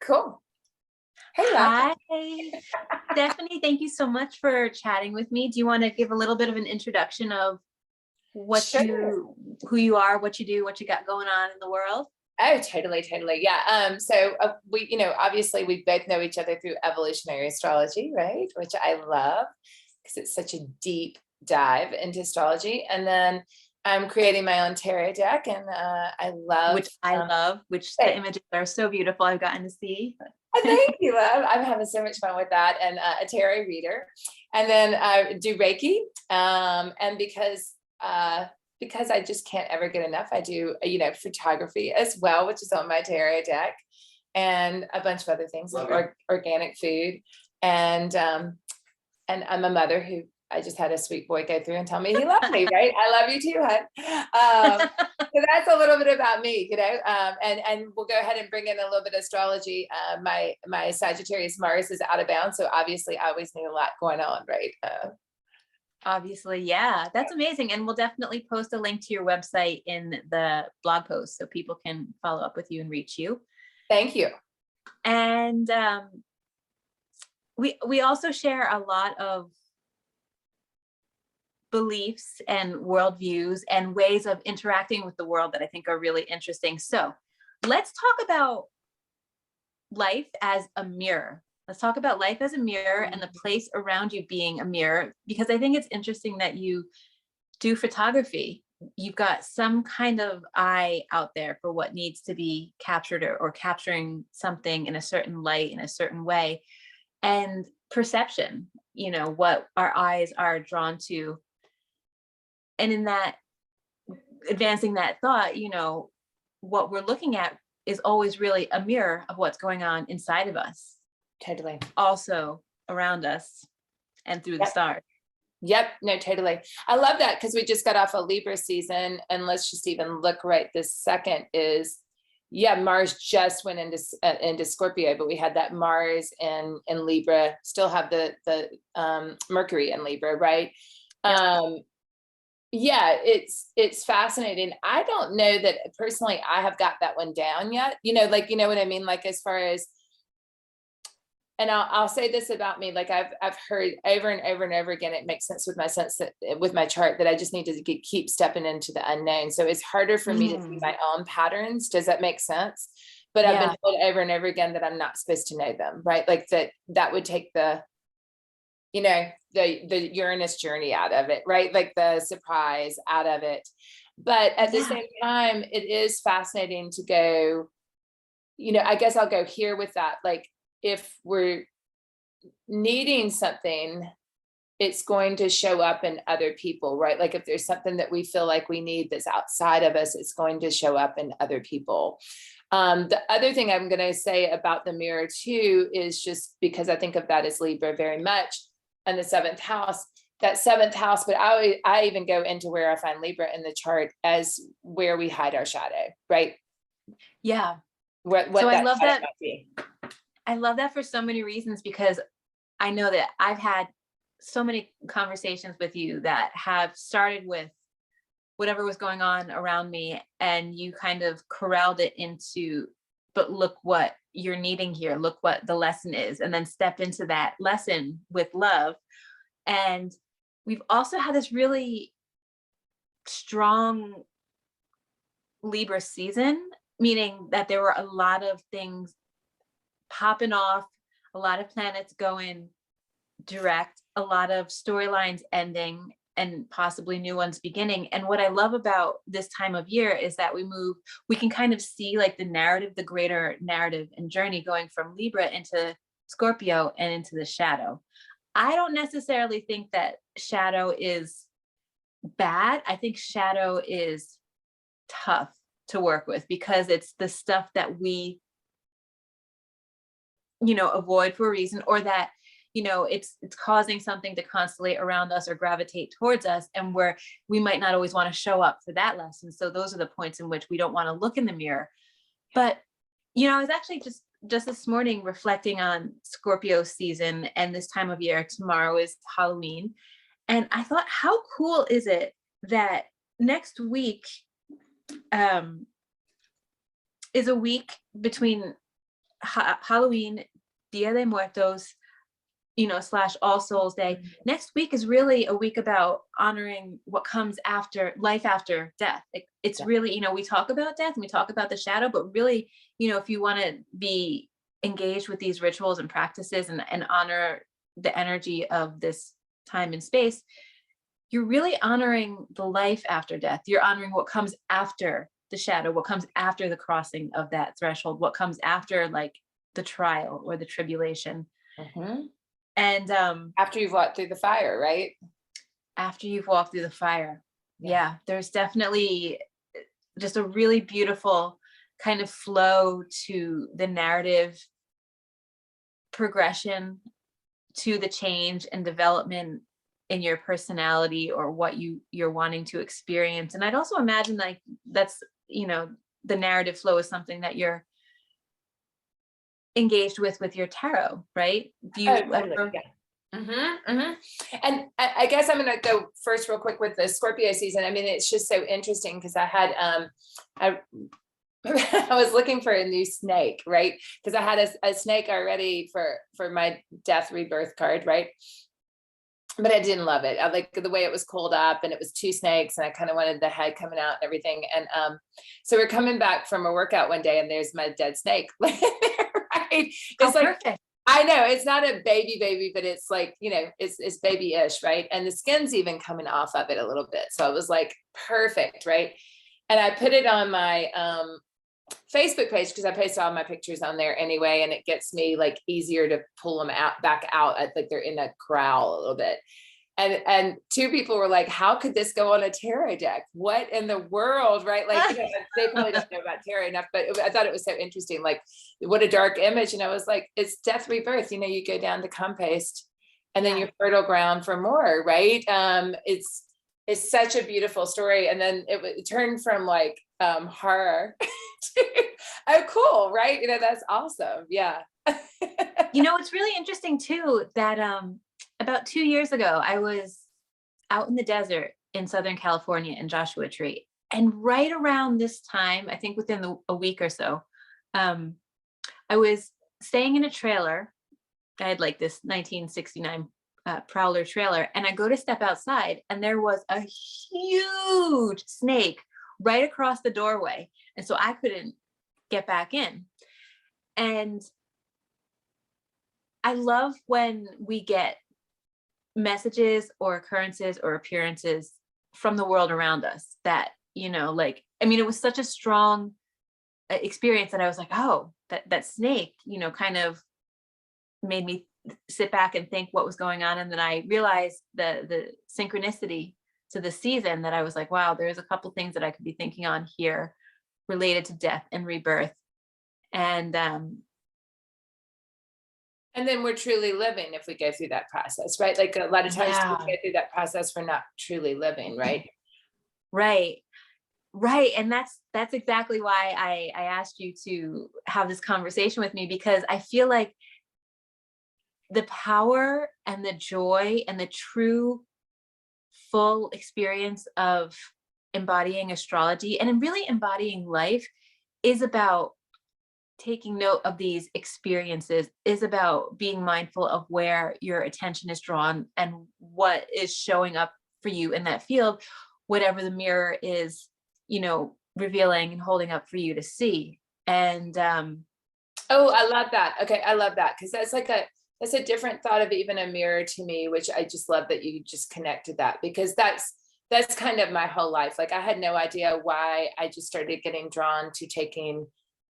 Cool. Hey, Hi, Stephanie. Thank you so much for chatting with me. Do you want to give a little bit of an introduction of Sure. who you are, what you do, what you got going on in the world? Oh, totally, totally. Yeah. We, obviously we both know each other through evolutionary astrology, right? Which I love because it's such a deep dive into astrology. And then I'm creating my own tarot deck, and I love. Which I love, which the images are so beautiful. I've gotten to see. Thank you, love. I'm having so much fun with that, and a tarot reader, and then I do Reiki. And because I just can't ever get enough, I do photography as well, which is on my tarot deck, and a bunch of other things like organic food, and I'm a mother who I just had a sweet boy go through and tell me he loved me, right? I love you too, hon. So that's a little bit about me, and we'll go ahead and bring in a little bit of astrology. My Sagittarius Mars is out of bounds, so obviously I always need a lot going on, right? Obviously, yeah, that's amazing. And we'll definitely post a link to your website in the blog post so people can follow up with you and reach you. Thank you. And we also share a lot of beliefs and worldviews and ways of interacting with the world that I think are really interesting. So let's talk about life as a mirror. Let's talk about life as a mirror and the place around you being a mirror, because I think it's interesting that you do photography. You've got some kind of eye out there for what needs to be captured, or capturing something in a certain light, in a certain way, and perception, what our eyes are drawn to. And in that, advancing that thought, what we're looking at is always really a mirror of what's going on inside of us. Totally. Also around us and through the stars. Yep. No, totally. I love that, because we just got off a Libra season, and let's just even look right this second Mars just went into Scorpio, but we had that Mars in Libra, still have the Mercury in Libra, right? Yeah, it's fascinating. I don't know that personally I have got that one down yet. You know what I mean? Like, as far as, and I'll say this about me, like I've heard over and over and over again, it makes sense with my chart, that I just need to keep stepping into the unknown. So it's harder for me to see my own patterns. Does that make sense? But I've been told over and over again that I'm not supposed to know them, right? Like that would take the Uranus journey out of it, right? Like the surprise out of it. But at the same time, it is fascinating to go, I guess I'll go here with that. Like, if we're needing something, it's going to show up in other people, right? Like, if there's something that we feel like we need that's outside of us, it's going to show up in other people. The other thing I'm going to say about the mirror too is, just because I think of that as Libra very much, and the seventh house, but I even go into where I find Libra in the chart as where we hide our shadow, right? Yeah. So I love that. I love that for so many reasons, because I know that I've had so many conversations with you that have started with whatever was going on around me, and you kind of corralled it into, but look what you're needing here, look what the lesson is, and then step into that lesson with love. And we've also had this really strong Libra season, meaning that there were a lot of things popping off, a lot of planets going direct, a lot of storylines ending, and possibly new ones beginning. And what I love about this time of year is that we can kind of see like the narrative, the greater narrative and journey going from Libra into Scorpio and into the shadow. I don't necessarily think that shadow is bad. I think shadow is tough to work with, because it's the stuff that we avoid for a reason, or that it's causing something to constellate around us or gravitate towards us, and where we might not always want to show up for that lesson. So those are the points in which we don't want to look in the mirror. But I was actually just this morning reflecting on Scorpio season, and this time of year, tomorrow is Halloween, and I thought, how cool is it that next week is a week between Halloween, Dia de Muertos, / All Souls Day. Next week is really a week about honoring what comes after life, after death. It's really, we talk about death and we talk about the shadow, but really, if you want to be engaged with these rituals and practices and honor the energy of this time and space, you're really honoring the life after death. You're honoring what comes after the shadow, what comes after the crossing of that threshold, what comes after like the trial or the tribulation. Mhm. And After you've walked through the fire, right? after you've walked through the fire. Yeah, there's definitely just a really beautiful kind of flow to the narrative progression, to the change and development in your personality or what you're wanting to experience. And I'd also imagine like that's, the narrative flow is something that you're engaged with your tarot, right? Do you ever? And I guess I'm going to go first real quick with the Scorpio season. I mean, it's just so interesting because I had, I was looking for a new snake, right? Because I had a snake already for my death rebirth card, right? But I didn't love it. I like the way it was pulled up, and it was two snakes, and I kind of wanted the head coming out and everything. And so we're coming back from a workout one day, and there's my dead snake. Right? It's like, perfect. I know it's not a baby, but it's like, it's baby-ish, right? And the skin's even coming off of it a little bit. So I was like, perfect, right? And I put it on my Facebook page because I post all my pictures on there anyway, and it gets me like easier to pull them back out. I think they're in a corral a little bit. And two people were like, how could this go on a tarot deck? What in the world, right? Like, they probably don't know about tarot enough, but I thought it was so interesting. Like, what a dark image. And I was like, it's death rebirth. You go down to compost, and then you're fertile ground for more, right? It's such a beautiful story. And then it turned from like horror to, oh, cool, right? That's awesome. Yeah. It's really interesting too that about 2 years ago, I was out in the desert in Southern California in Joshua Tree. And right around this time, I think within a week or so, I was staying in a trailer. I had like this 1969 Prowler trailer, and I go to step outside, and there was a huge snake right across the doorway. And so I couldn't get back in. And I love when we get messages or occurrences or appearances from the world around us that, it was such a strong experience that I was like, oh, that snake, kind of made me sit back and think what was going on. And then I realized the synchronicity to the season, that I was like, wow, there's a couple things that I could be thinking on here related to death and rebirth. And then we're truly living if we go through that process, right? Like a lot of times we go through that process, we're not truly living, right? Right. And that's exactly why I asked you to have this conversation with me, because I feel like the power and the joy and the true full experience of embodying astrology and really embodying life is about taking note of these experiences, is about being mindful of where your attention is drawn and what is showing up for you in that field, whatever the mirror is, revealing and holding up for you to see. And oh, I love that. Okay, I love that, because that's a different thought of even a mirror to me, which I just love that you just connected that, because that's kind of my whole life. Like, I had no idea why I just started getting drawn to taking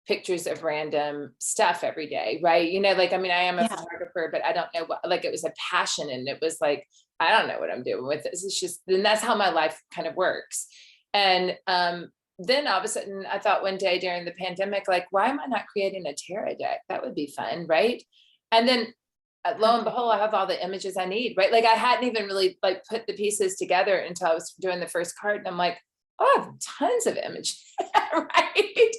pictures of random stuff every day, right? I am a photographer, but I don't know what, like, it was a passion, and it was like, I don't know what I'm doing with this. It's just, and that's how my life kind of works. And then all of a sudden I thought one day during the pandemic, like, why am I not creating a tarot deck? That would be fun, right? And then lo and behold, I have all the images I need, right? Like, I hadn't even really like put the pieces together until I was doing the first card, and I'm like, oh, I have tons of images, right?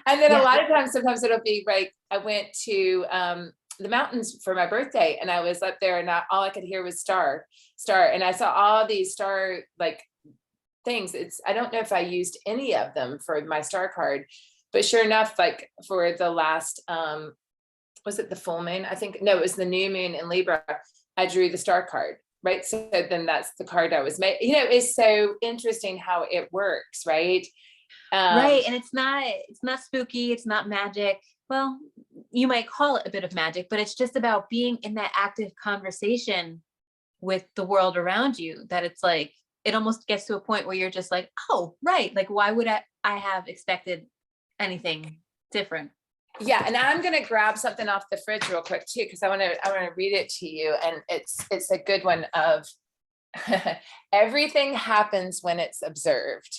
And then a lot of times, sometimes it'll be like, I went to the mountains for my birthday, and I was up there, and all I could hear was star, and I saw all these star like things. I don't know if I used any of them for my star card, but sure enough, like for the last was it the full moon? I think, no, it was the new moon in Libra. I drew the star card, right? So then that's the card I was made. You know, it's so interesting how it works, right? Right. And it's not spooky. It's not magic. Well, you might call it a bit of magic, but it's just about being in that active conversation with the world around you, that it's like, it almost gets to a point where you're just like, oh, right. Like, why would I have expected anything different? Yeah, and I'm gonna grab something off the fridge real quick too, because I want to read it to you, and it's a good one of everything happens when it's observed,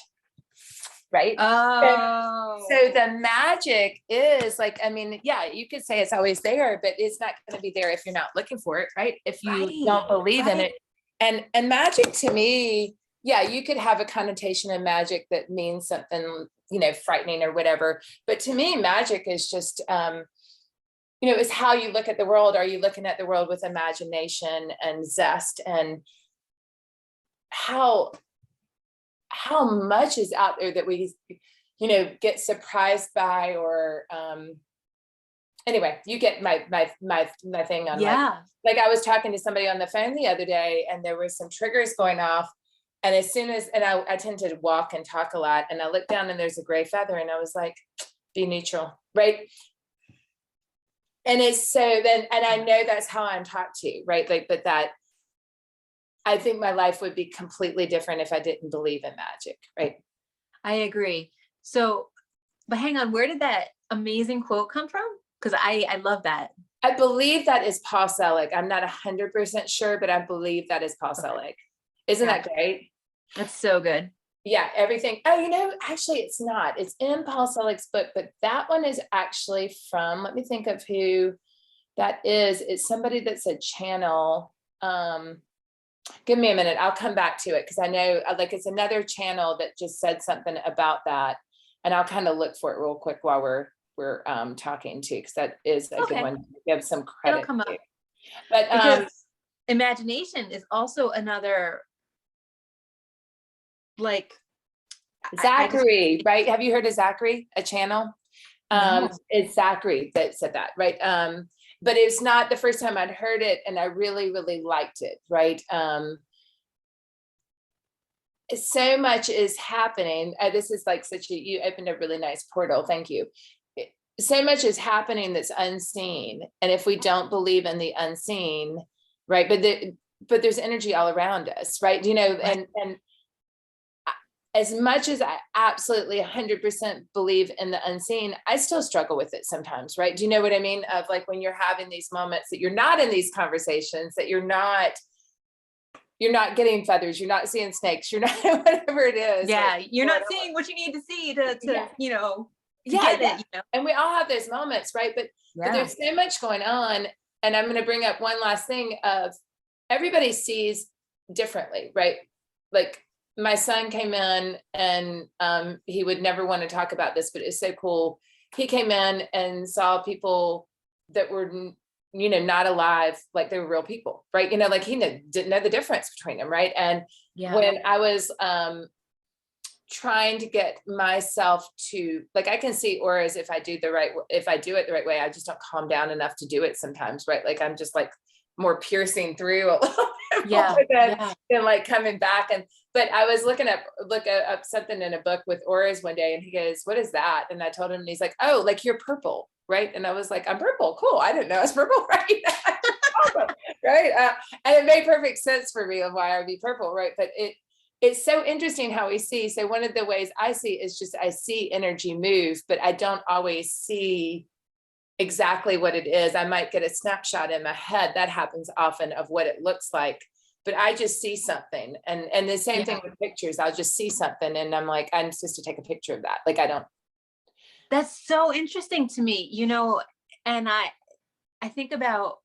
right? Oh, So the magic is like, I mean, yeah, you could say it's always there, but it's not going to be there if you're not looking for it, right? If you right, don't believe in right. it. And magic to me, yeah, you could have a connotation of magic that means something, you know, frightening or whatever. But to me, magic is just, you know, is how you look at the world. Are you looking at the world with imagination and zest, and how much is out there that we, you know, get surprised by, or anyway, you get my thing on, Yeah. like I was talking to somebody on the phone the other day, and there were some triggers going off, and as soon as, and I tend to walk and talk a lot, and I looked down and there's a gray feather, and I was like, be neutral, right? And it's so then, and I know that's how I'm talked to, right? Like, but that, I think my life would be completely different if I didn't believe in magic, right? I agree. So, but hang on, where did that amazing quote come from? Because I love that. I believe that is Paul Selig. I'm not 100% sure, but I believe that is Paul Selig. Isn't that great? That's so good. Yeah, everything. Oh, you know, actually it's not. It's in Paul Selig's book, but that one is actually from, let me think of who that is. It's somebody that's a channel. Give me a minute. I'll come back to it, because I know, like, it's another channel that just said something about that, and I'll kind of look for it real quick while we're talking too, because that is a good one to give some It'll credit come to. up. But Because imagination is also another, like, Zachary, right? Have you heard of Zachary, a channel? No. It's Zachary that said that, right? But it's not the first time I'd heard it, and I really, really liked it, right? So much is happening. This is like such a, you opened a really nice portal. Thank you. So much is happening that's unseen. And if we don't believe in the unseen, right? But there's energy all around us, right? You know, and as much as I absolutely 100% believe in the unseen, I still struggle with it sometimes, right? Do you know what I mean? Of like, when you're having these moments that you're not in these conversations, that you're not getting feathers, you're not seeing snakes, you're not whatever it is. Yeah, like, you're not seeing what you need to see to yeah. you know, to Yeah, get it, you know. And we all have those moments, right? But there's so much going on. And I'm going to bring up one last thing of, everybody sees differently, right? Like, my son came in, and he would never want to talk about this, but it's so cool. He came in and saw people that were, you know, not alive, like they were real people, right? You know, like he didn't know the difference between them, right? And when I was trying to get myself to, like, I can see auras if I do it the right way. I just don't calm down enough to do it sometimes, right? Like, I'm just like more piercing through a little bit more than like coming back. But I was looking up something in a book with auras one day, and he goes, "What is that?" And I told him, and he's like, "Oh, like you're purple, right?" And I was like, "I'm purple, cool. I didn't know I was purple, right?" Right? And it made perfect sense for me of why I would be purple, right? But it's so interesting how we see. So one of the ways I see is just, I see energy move, but I don't always see exactly what it is. I might get a snapshot in my head, that happens often, of what it looks like, but I just see something. And the same thing with pictures. I'll just see something, and I'm like, I'm supposed to take a picture of that. Like, I don't. That's so interesting to me, you know. And I think about,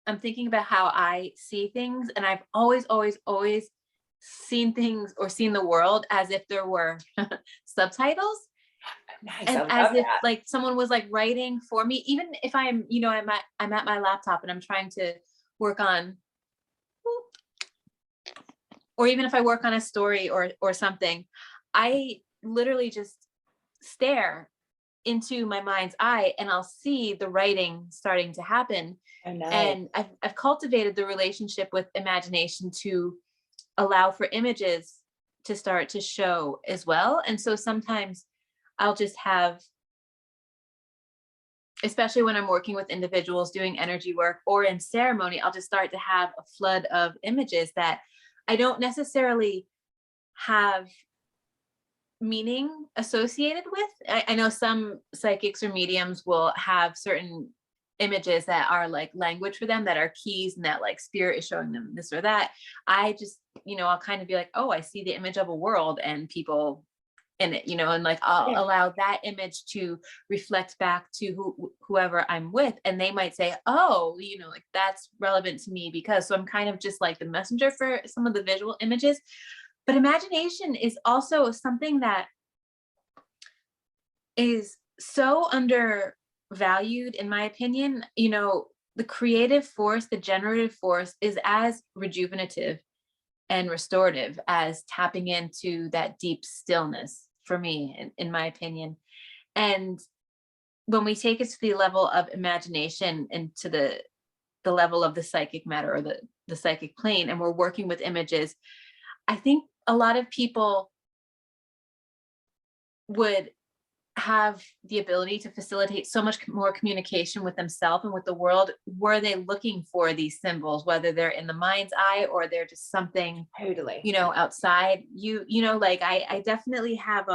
I'm thinking about how I see things, and I've always seen things, or seen the world, as if there were subtitles. Nice, And I as love if that. like someone was like writing for me, even if I'm, you know, I'm at my laptop and I'm trying to work on, or even if I work on a story or something, I literally just stare into my mind's eye and I'll see the writing starting to happen. Oh, nice. And I've cultivated the relationship with imagination to allow for images to start to show as well. And so sometimes I'll just have, especially when I'm working with individuals doing energy work or in ceremony, I'll just start to have a flood of images that I don't necessarily have meaning associated with. I know some psychics or mediums will have certain images that are like language for them, that are keys, and that like spirit is showing them this or that. I just, I'll kind of be like, oh, I see the image of a world and people in it, and like I'll allow that image to reflect back to whoever I'm with, and they might say, oh, like that's relevant to me because. So I'm kind of just like the messenger for some of the visual images. But imagination is also something that is so undervalued, in my opinion. The creative force, the generative force, is as rejuvenative and restorative as tapping into that deep stillness, for me, in my opinion. And when we take it to the level of imagination and to the level of the psychic matter, or the psychic plane, and we're working with images, I think a lot of people would have the ability to facilitate so much more communication with themselves and with the world, were they looking for these symbols, whether they're in the mind's eye or they're just something Totally, outside like I definitely have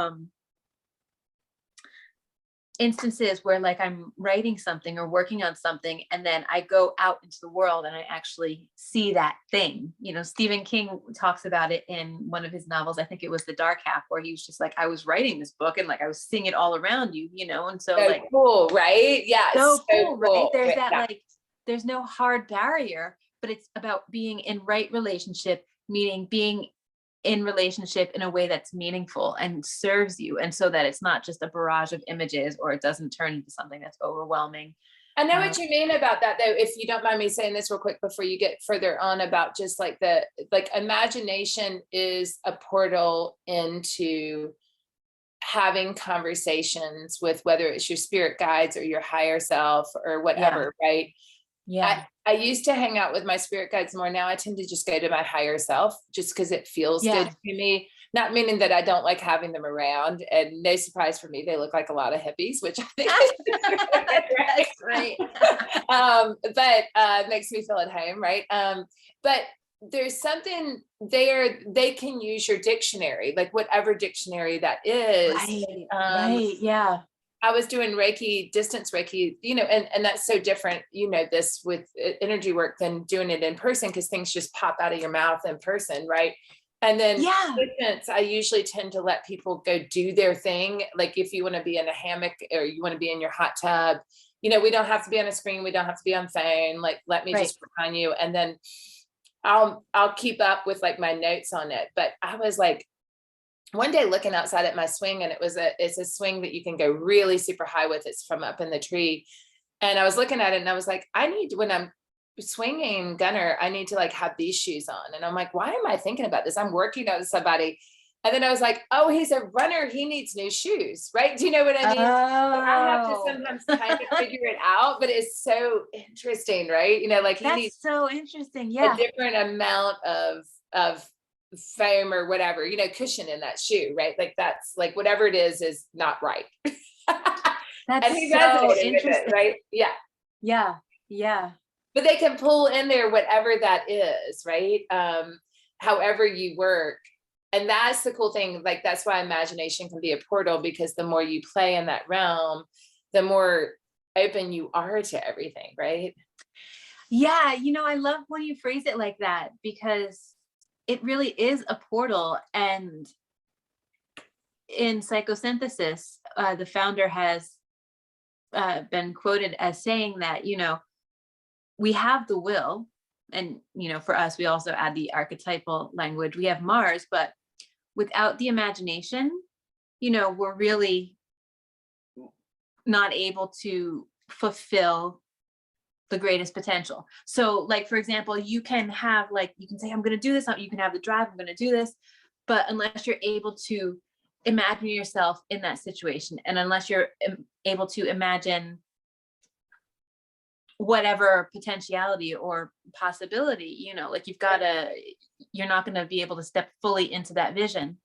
instances where like I'm writing something or working on something, and then I go out into the world and I actually see that thing. Stephen King talks about it in one of his novels. I think it was The Dark Half, where he was just like, I was writing this book and like I was seeing it all around you, and so like cool, right? Yeah, so cool, right? cool. There's that like, there's no hard barrier, but it's about being in right relationship, meaning being in relationship in a way that's meaningful and serves you, and so that it's not just a barrage of images, or it doesn't turn into something that's overwhelming. I know what you mean about that, though. If you don't mind me saying this real quick before you get further on, about just like imagination is a portal into having conversations with, whether it's your spirit guides or your higher self or whatever, right? Yeah. I used to hang out with my spirit guides more. Now I tend to just go to my higher self, just because it feels good to me. Not meaning that I don't like having them around, and no surprise for me, they look like a lot of hippies, which I think is great. But it makes me feel at home, right? But there's something there, they can use your dictionary, like whatever dictionary that is. Right. Yeah. I was doing Reiki, distance Reiki, and that's so different, this with energy work than doing it in person, because things just pop out of your mouth in person, right? And then distance, I usually tend to let people go do their thing. Like if you want to be in a hammock or you want to be in your hot tub, we don't have to be on a screen. We don't have to be on phone. Like, let me just work on you. And then I'll keep up with like my notes on it. But I was like, one day looking outside at my swing, and it's a swing that you can go really super high with. It's from up in the tree. And I was looking at it and I was like, when I'm swinging gunner, I need to like have these shoes on. And I'm like, why am I thinking about this? I'm working out with somebody. And then I was like, oh, he's a runner. He needs new shoes, right? Do you know what I mean? Oh. I have to sometimes kind of figure it out, but it's so interesting, right? Like he needs so interesting. Yeah. a different amount of foam or whatever, cushion in that shoe, right? Like that's like whatever it is not right. That's and he so resonated interesting, with it, right? Yeah. But they can pull in there whatever that is, right? However you work. And that's the cool thing. Like, that's why imagination can be a portal, because the more you play in that realm, the more open you are to everything, right? Yeah. I love when you phrase it like that, because it really is a portal. And in psychosynthesis, the founder has been quoted as saying that, we have the will, and, for us, we also add the archetypal language. We have Mars, but without the imagination, we're really not able to fulfill the greatest potential. So like, for example, you can say, I'm going to do this. You can have the drive, I'm going to do this. But unless you're able to imagine yourself in that situation. And unless you're able to imagine whatever potentiality or possibility, you know, like you're not going to be able to step fully into that vision.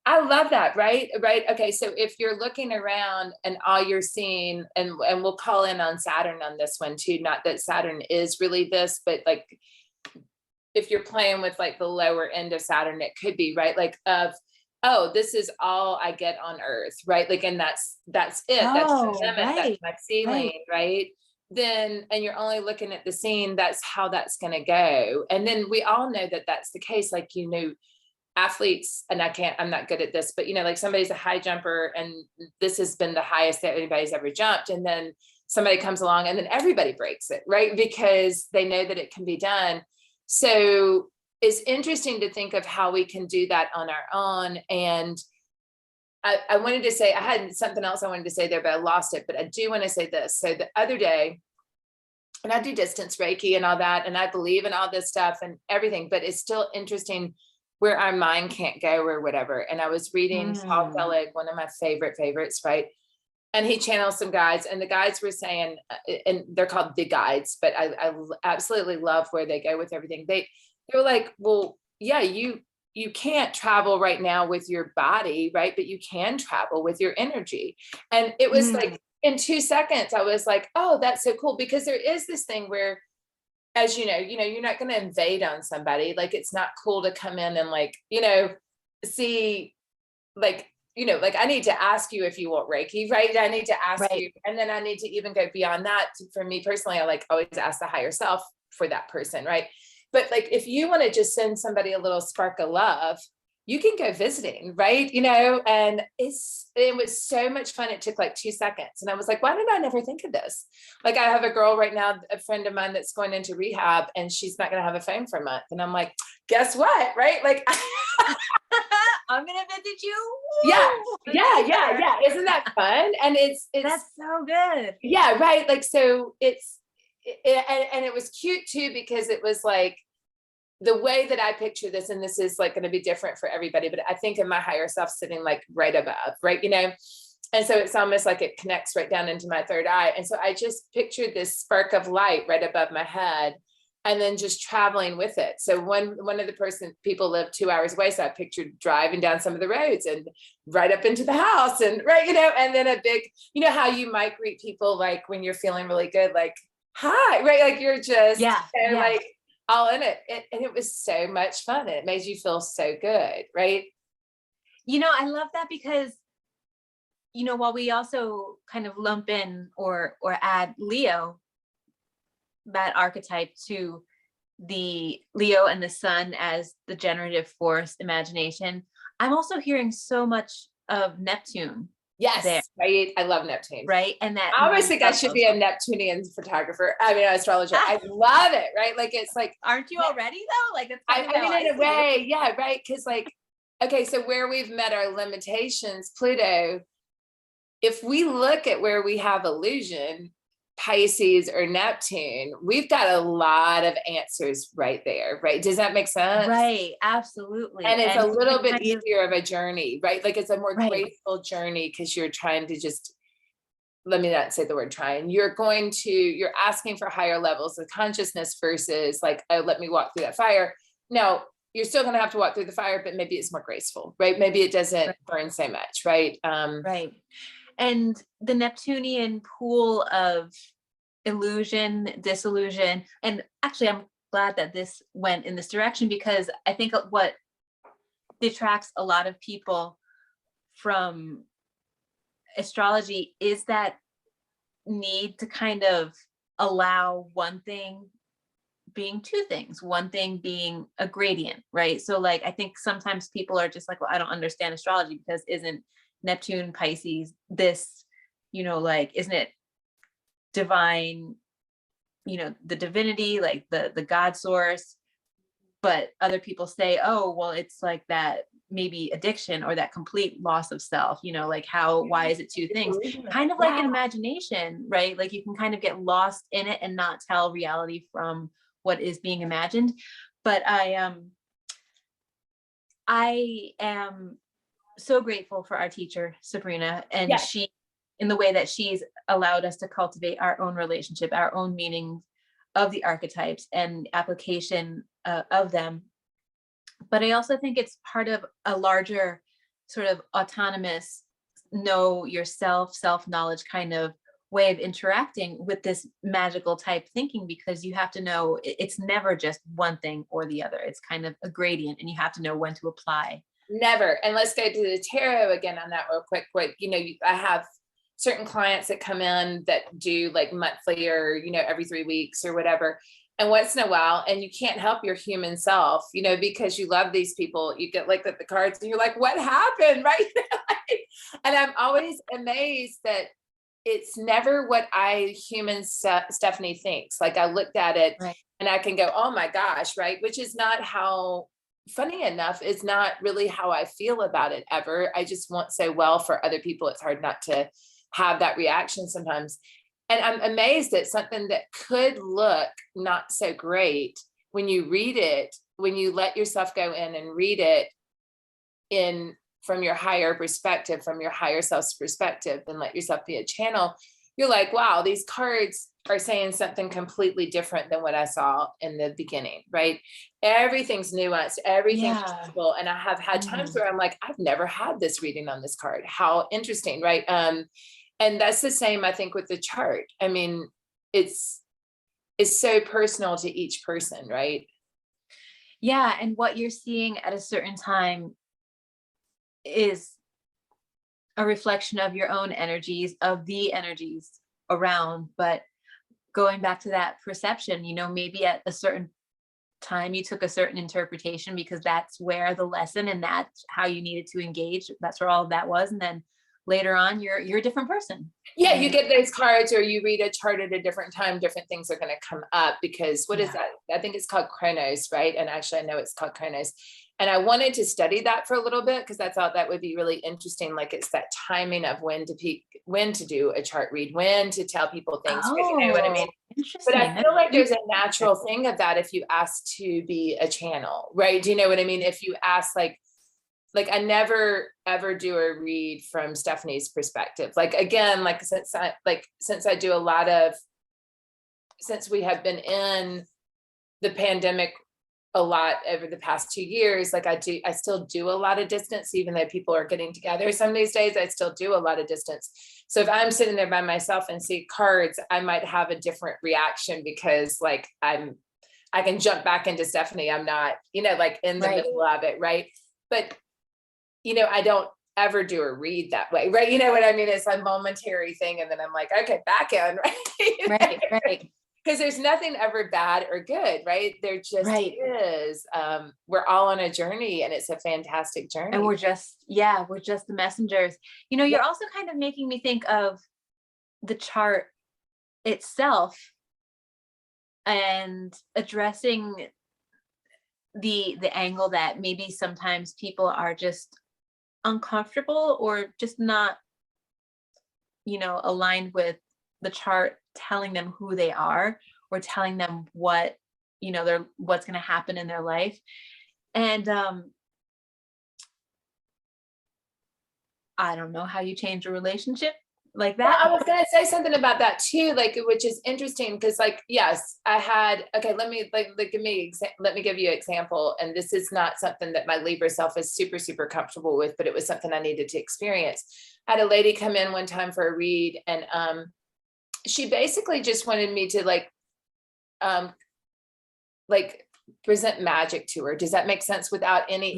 I love that. Right. Right. Okay. So if you're looking around and all you're seeing, and we'll call in on Saturn on this one too, not that Saturn is really this, but like, if you're playing with like the lower end of Saturn, it could be right. Like oh, this is all I get on Earth. Right. Like, and that's it. That's the limit. That's my ceiling. Right. Then, and you're only looking at the scene, that's how that's going to go. And then we all know that that's the case. Like, you know, athletes, and I'm not good at this, but you know, like somebody's a high jumper and this has been the highest that anybody's ever jumped. And then somebody comes along and then everybody breaks it, right? Because they know that it can be done. So it's interesting to think of how we can do that on our own. And I wanted to say, I had something else I wanted to say there, but I lost it. But I do want to say this. So the other day, and I do distance Reiki and all that, and I believe in all this stuff and everything, but it's still interesting where our mind can't go or whatever. And I was reading Paul Selig, one of my favorites, right? And he channels some guides, and the guides were saying, and they're called the guides, but I absolutely love where they go with everything. They were like, well, yeah, you can't travel right now with your body, right? But you can travel with your energy. And it was like, in 2 seconds, I was like, oh, that's so cool. Because there is this thing where, as you know, you're not going to invade on somebody. Like, it's not cool to come in and like, see, like, like I need to ask you if you want Reiki, right? I need to ask you. And then I need to even go beyond that. For me personally, I like always ask the higher self for that person, right? But like, if you want to just send somebody a little spark of love, you can go visiting, right? And it was so much fun. It took like 2 seconds. And I was like, why did I never think of this? Like, I have a girl right now, a friend of mine that's going into rehab, and she's not going to have a phone for a month. And I'm like, guess what? Right? Like, I'm going to visit you. Yeah. Isn't that fun? And it's that's so good. Yeah. Right. Like, so and it was cute too, because it was like, the way that I picture this, and this is like going to be different for everybody, but I think of my higher self sitting like right above, right? And so it's almost like it connects right down into my third eye. And so I just pictured this spark of light right above my head, and then just traveling with it. So one of the people lived 2 hours away. So I pictured driving down some of the roads and right up into the house, and right, and then a big, how you might greet people like when you're feeling really good, like, hi, right? Like you're just like all in it. And it was so much fun. And it made you feel so good, right? I love that because, while we also kind of lump in or add Leo, that archetype, to the Leo and the sun as the generative force, imagination, I'm also hearing so much of Neptune. Yes, there. Right. I love Neptune. Right. And that I always think I should be a Neptunian photographer. I mean, astrologer. I love it. Right. Like, it's like, aren't you already though? Like, that's I mean, in a way, yeah, right. Because like, okay, so where we've met our limitations, Pluto, if we look at where we have illusion, Pisces or Neptune, we've got a lot of answers right there, right? Does that make sense? Right, absolutely. And it's a little bit easier of a journey, right? Like, it's a more graceful journey, because you're trying to just, let me not say the word trying, you're asking for higher levels of consciousness versus like, oh, let me walk through that fire. Now, you're still going to have to walk through the fire, but maybe it's more graceful, right? Maybe it doesn't burn so much, right? Right. And the Neptunian pool of illusion, disillusion, and actually I'm glad that this went in this direction, because I think what detracts a lot of people from astrology is that need to kind of allow one thing being two things, one thing being a gradient, right? So like, I think sometimes people are just like, well, I don't understand astrology because isn't Neptune, Pisces, this, like, isn't it divine, the divinity, like the God source? But other people say, oh, well, it's like that maybe addiction or that complete loss of self, like why is it two things? Kind of like an imagination, right? Like you can kind of get lost in it and not tell reality from what is being imagined. But I am so grateful for our teacher, Sabrina, and Yeah. she, in the way that she's allowed us to cultivate our own relationship, our own meaning of the archetypes and application of them. But I also think it's part of a larger sort of autonomous, know yourself, self-knowledge kind of way of interacting with this magical type thinking, because you have to know it's never just one thing or the other. It's kind of a gradient, and you have to know when to apply. Never. And let's go to the tarot again on that real quick. I have certain clients that come in that do like monthly or, every 3 weeks or whatever. And once in a while, and you can't help your human self, because you love these people, you get like the cards and you're like, what happened? Right. And I'm always amazed that it's never what Stephanie thinks. Like I looked at it Right. and I can go, oh my gosh. Right. Which is not how, funny enough, it's not really how I feel about it ever. I just want so well for other people. It's hard not to have that reaction sometimes. And I'm amazed at something that could look not so great when you read it, when you let yourself go in and read it from your higher perspective, from your higher self's perspective, and let yourself be a channel. You're like, wow, these cards are saying something completely different than what I saw in the beginning, right? Everything's nuanced, everything's possible. And I have had times where I'm like, I've never had this reading on this card. How interesting, right? And that's the same, I think, with the chart. I mean, it's so personal to each person, right? Yeah. And what you're seeing at a certain time is a reflection of your own energies, of the energies around. But going back to that perception, maybe at a certain time you took a certain interpretation because that's where the lesson and that's how you needed to engage. That's where all of that was. And then later on, you're a different person. Yeah, you get those cards or you read a chart at a different time, different things are going to come up because what is that? I think it's called Chronos, right? And actually I know it's called Chronos. And I wanted to study that for a little bit because I thought that would be really interesting. Like it's that timing of when to do a chart read, when to tell people things. Oh, you know what I mean? But I feel like there's a natural thing of that if you ask to be a channel, right? Do you know what I mean? If you ask like I never ever do a read from Stephanie's perspective. Like again, like since I do a lot of, since we have been in the pandemic a lot over the past 2 years, like I still do a lot of distance, even though people are getting together. Some of these days I still do a lot of distance. So if I'm sitting there by myself and see cards, I might have a different reaction because like I can jump back into Stephanie. I'm not, like in the middle of it. Right. But I don't ever do a read that way, right? You know what I mean? It's a momentary thing. And then I'm like, okay, back in, right? Right. Because there's nothing ever bad or good, right? There just is. We're all on a journey and it's a fantastic journey. And we're just the messengers. You're also kind of making me think of the chart itself and addressing the angle that maybe sometimes people are just uncomfortable or just not aligned with the chart telling them who they are or telling them what what's going to happen in their life. And I don't know how you change a relationship like that. Well, I was going to say something about that too, like, which is interesting because like, yes, I had, okay, let me give you an example. And this is not something that my Libra self is super, super comfortable with, but it was something I needed to experience. I had a lady come in one time for a read and she basically just wanted me to like present magic to her. Does that make sense? Without any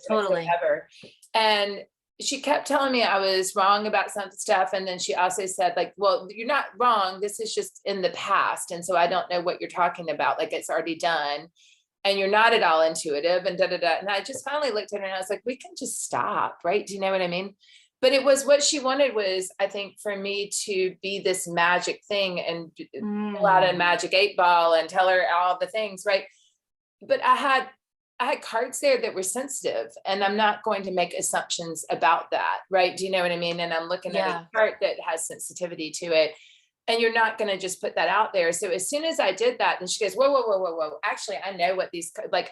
totally whatsoever. And she kept telling me I was wrong about some stuff. And then she also said like, well, you're not wrong. This is just in the past. And so I don't know what you're talking about. Like it's already done and you're not at all intuitive and And I just finally looked at her and I was like, we can just stop. Right. Do you know what I mean? But it was what she wanted was, I think, for me to be this magic thing and pull out a magic 8-ball and tell her all the things. Right. But I had cards there that were sensitive and I'm not going to make assumptions about that. Right. Do you know what I mean? And I'm looking at a chart that has sensitivity to it and you're not going to just put that out there. So as soon as I did that, then she goes, whoa. Actually, I know what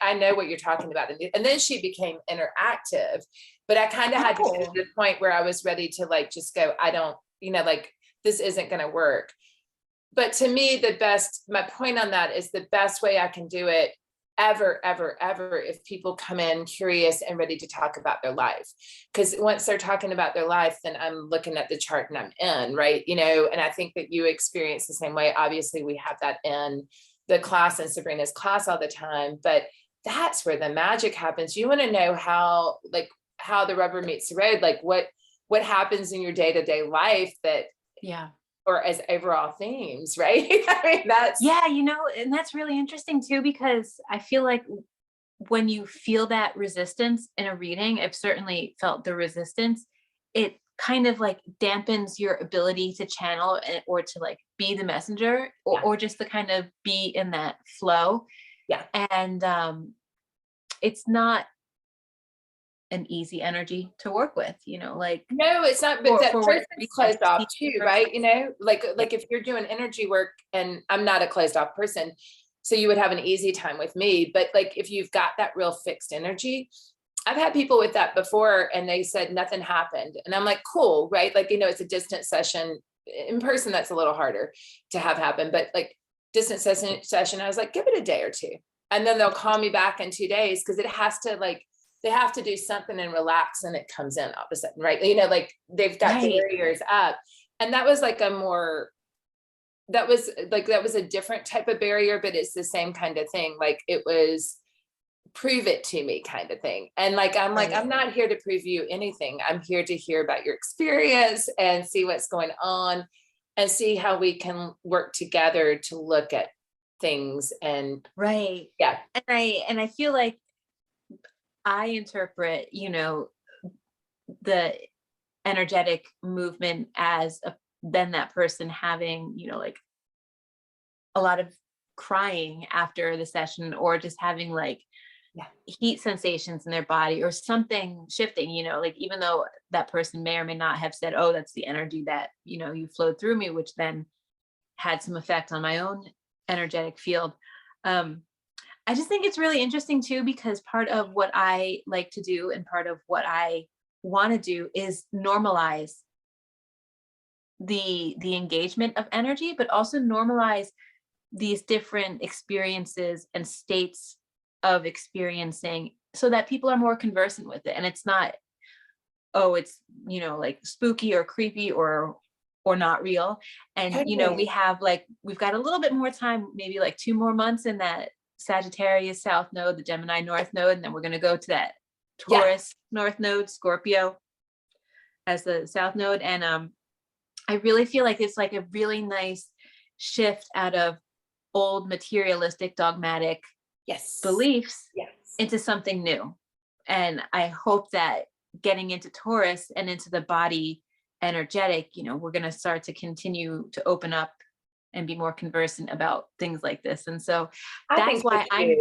I know what you're talking about. And then she became interactive but I kind of had to get to Oh. the point where I was ready to like, just go, I don't, like this isn't going to work. But to me, my point on that is the best way I can do it ever, if people come in curious and ready to talk about their life. Because once they're talking about their life, then I'm looking at the chart and I'm in, right? And I think that you experience the same way. Obviously, we have that in the class and Sabrina's class all the time, but that's where the magic happens. You want to know how the rubber meets the road, like what happens in your day-to-day life that, or as overall themes, right? I mean, and that's really interesting too, because I feel like when you feel that resistance in a reading, I've certainly felt the resistance, it kind of like dampens your ability to channel or to like be the messenger or just to kind of be in that flow. Yeah. And it's not an easy energy to work with, like. No, it's not, but that person's closed off too, right? Like if you're doing energy work, and I'm not a closed off person, so you would have an easy time with me, but like if you've got that real fixed energy, I've had people with that before and they said nothing happened. And I'm like, cool, right? Like, it's a distant session. In person, that's a little harder to have happen, but like distant session, I was like, give it a day or two. And then they'll call me back in 2 days because it has to like, they have to do something and relax and it comes in all of a sudden, right? Like they've got barriers up. And that was like that was a different type of barrier, but it's the same kind of thing. Like it was prove it to me kind of thing. And like, I'm not here to prove you anything. I'm here to hear about your experience and see what's going on and see how we can work together to look at things. And yeah. And I feel like I interpret, the energetic movement as then that person having, like a lot of crying after the session or just having like heat sensations in their body or something shifting, like even though that person may or may not have said, oh, that's the energy that, you flowed through me, which then had some effect on my own energetic field. I just think it's really interesting too, because part of what I like to do and part of what I want to do is normalize the engagement of energy, but also normalize these different experiences and states of experiencing so that people are more conversant with it. And it's not, oh, it's, like spooky or creepy or not real. And, we've got a little bit more time, maybe like 2 more months in that Sagittarius South Node, the Gemini North Node, and then we're going to go to that Taurus North Node, Scorpio as the South Node. And I really feel like it's like a really nice shift out of old materialistic, dogmatic beliefs into something new. And I hope that getting into Taurus and into the body energetic, we're going to start to continue to open up and be more conversant about things like this. And so that's why I'm,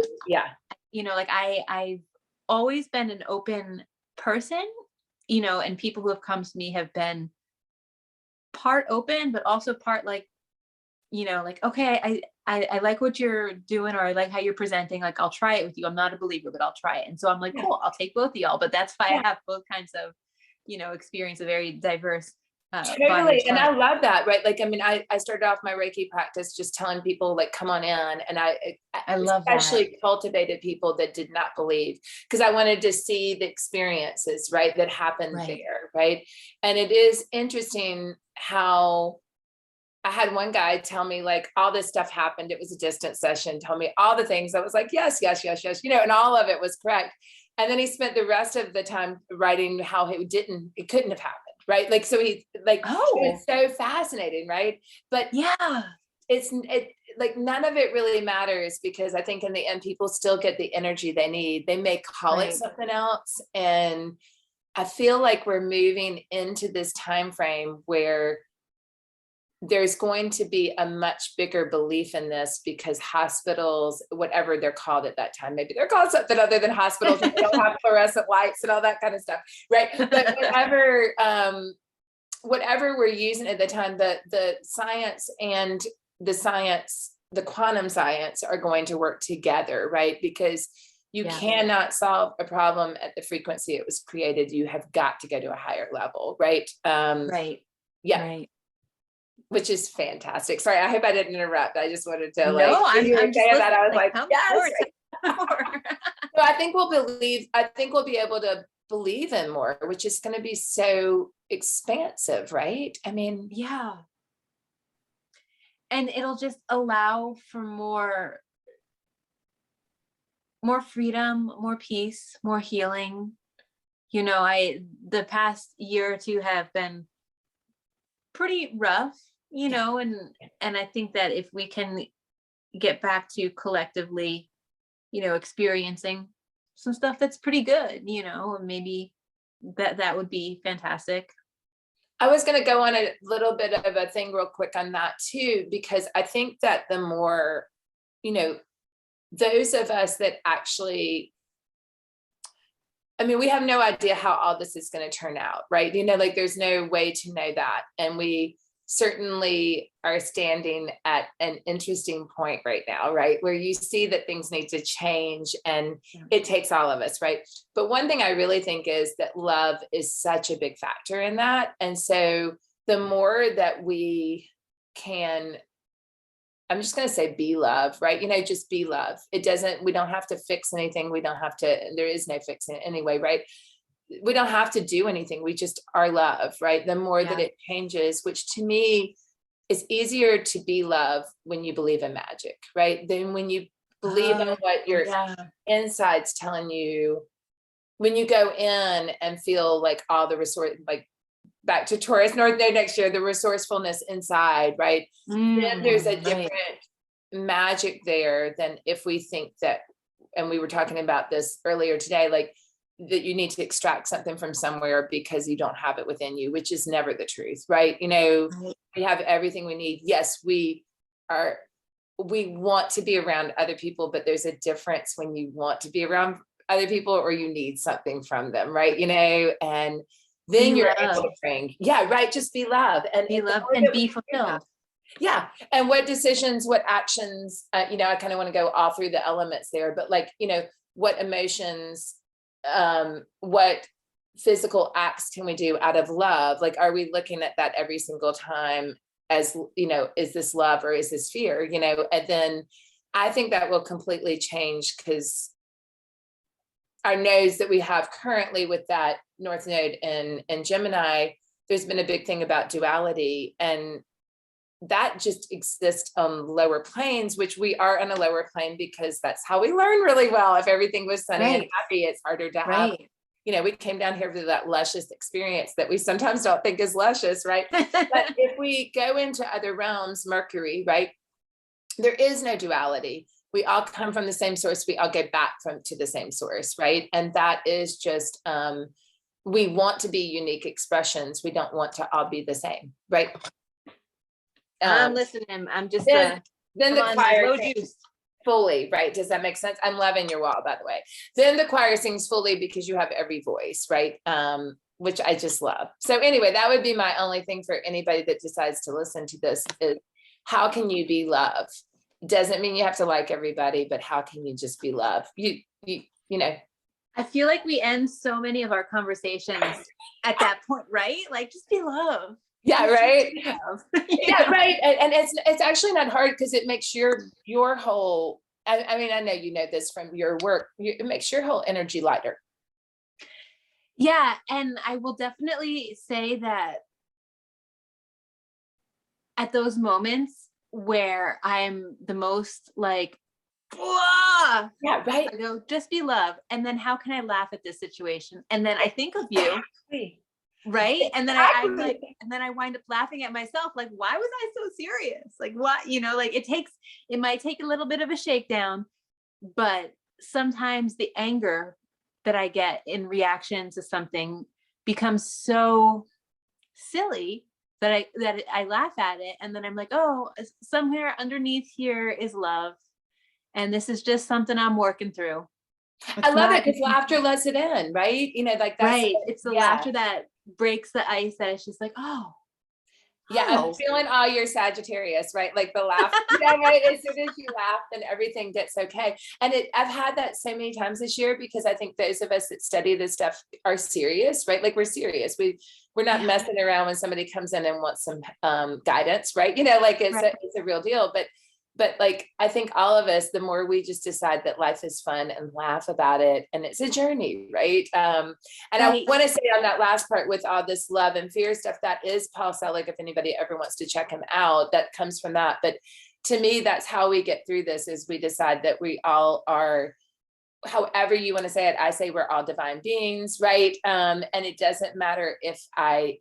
like I've always been an open person, and people who have come to me have been part open, but also part like, like, okay, I like what you're doing, or I like how you're presenting. Like, I'll try it with you. I'm not a believer, but I'll try it. And so I'm like, cool, I'll take both of y'all. But that's why I have both kinds of, experience, a very diverse totally. And I love that, right? Like, I mean, I started off my Reiki practice just telling people like, come on in. And I love especially cultivated people that did not believe, because I wanted to see the experiences, right, that happened there, right? And it is interesting how I had one guy tell me like all this stuff happened. It was a distant session, told me all the things. I was like, yes, and all of it was correct. And then he spent the rest of the time writing how it couldn't have happened. Right. Like, so he like, it's so fascinating. Right. But it's like, none of it really matters, because I think in the end, people still get the energy they need. They may call it something else. And I feel like we're moving into this time frame where there's going to be a much bigger belief in this, because hospitals, whatever they're called at that time, maybe they're called something other than hospitals, and they don't have fluorescent lights and all that kind of stuff, right? But whatever we're using at the time, the science and the quantum science are going to work together, right? Because You Yeah. cannot solve a problem at the frequency it was created. You have got to go to a higher level, right? Right. Yeah. Right. Which is fantastic. Sorry, I hope I didn't interrupt. I just wanted to No, I'm just that. I was like, come yes. forward, come forward. So I think we'll be able to believe in more, which is going to be so expansive, right? I mean, Yeah. And it'll just allow for more freedom, more peace, more healing. You know, the past year or two have been pretty rough, you know, and I think that if we can get back to collectively, you know, experiencing some stuff that's pretty good, you know, maybe that would be fantastic. I was going to go on a little bit of a thing real quick on that too, because I think that the more, you know, those of us that actually, I mean, we have no idea how all this is going to turn out, right? You know, like there's no way to know that. And we certainly are standing at an interesting point right now, right? Where you see that things need to change and it takes all of us, right? But one thing I really think is that love is such a big factor in that. And so the more that we can, I'm just going to say be love, right? You know, just be love. We don't have to fix anything. There is no fixing it anyway, right? We don't have to do anything. We just are love, right? The more that it changes, which to me is easier to be love when you believe in magic, right? Then when you believe in what your inside's telling you, when you go in and feel like all the resource, like back to Taurus North Node next year, the resourcefulness inside, right? Then there's a different magic there than if we think that, and we were talking about this earlier today, like that you need to extract something from somewhere because you don't have it within you, which is never the truth, right? You know, we have everything we need. Yes, we want to be around other people, but there's a difference when you want to be around other people or you need something from them, right? You know, and then you're able to bring, just be love and be love and be fulfilled. Yeah. And what decisions, what actions, you know, I kind of want to go all through the elements there, but like, you know, what emotions, what physical acts can we do out of love? Like, are we looking at that every single time as, you know, is this love or is this fear, you know? And then I think that will completely change because our nodes that we have currently with that North Node in Gemini, there's been a big thing about duality, and that just exists on lower planes, which we are on a lower plane because that's how we learn really well. If everything was sunny and happy, it's harder to have, you know, we came down here for that luscious experience that we sometimes don't think is luscious, right? But if we go into other realms, Mercury, right, there is no duality. We all come from the same source. We all go back to the same source, right? And that is just, we want to be unique expressions. We don't want to all be the same, right? I'm listening. I'm just then the choir juice. Fully, right? Does that make sense? I'm loving your wall, by the way. Then the choir sings fully because you have every voice, right? Which I just love. So anyway, that would be my only thing for anybody that decides to listen to this is how can you be love? Doesn't mean you have to like everybody, but how can you just be love? You know. I feel like we end so many of our conversations at that point, right? Like just be love. Yeah, right. Yeah, right. And it's actually not hard because it makes your whole, I mean, I know you know this from your work, it makes your whole energy lighter. Yeah. And I will definitely say that at those moments where I'm the most like, whoa, yeah, right. I go, just be love. And then how can I laugh at this situation? And then I think of you. Right. And then I'm like, and then I wind up laughing at myself. Like, why was I so serious? Like, what, you know, like it might take a little bit of a shakedown, but sometimes the anger that I get in reaction to something becomes so silly that I laugh at it. And then I'm like, oh, somewhere underneath here is love. And this is just something I'm working through. I love it because laughter lets it in, right? You know, like that's right. It's the laughter that breaks the ice, that it's just like, oh, Yeah, I'm feeling all your Sagittarius, right? Like the laugh, right? As soon as you laugh, then everything gets okay. And I've had that so many times this year because I think those of us that study this stuff are serious, right? Like we're serious. We're not messing around when somebody comes in and wants some guidance, right? Like it's a real deal. But like, I think all of us, the more we just decide that life is fun and laugh about it, and it's a journey, right? And I want to say on that last part with all this love and fear stuff, that is Paul Selig, if anybody ever wants to check him out, that comes from that. But to me, that's how we get through this, is we decide that we all are, however you want to say it, I say we're all divine beings, right? And it doesn't matter if I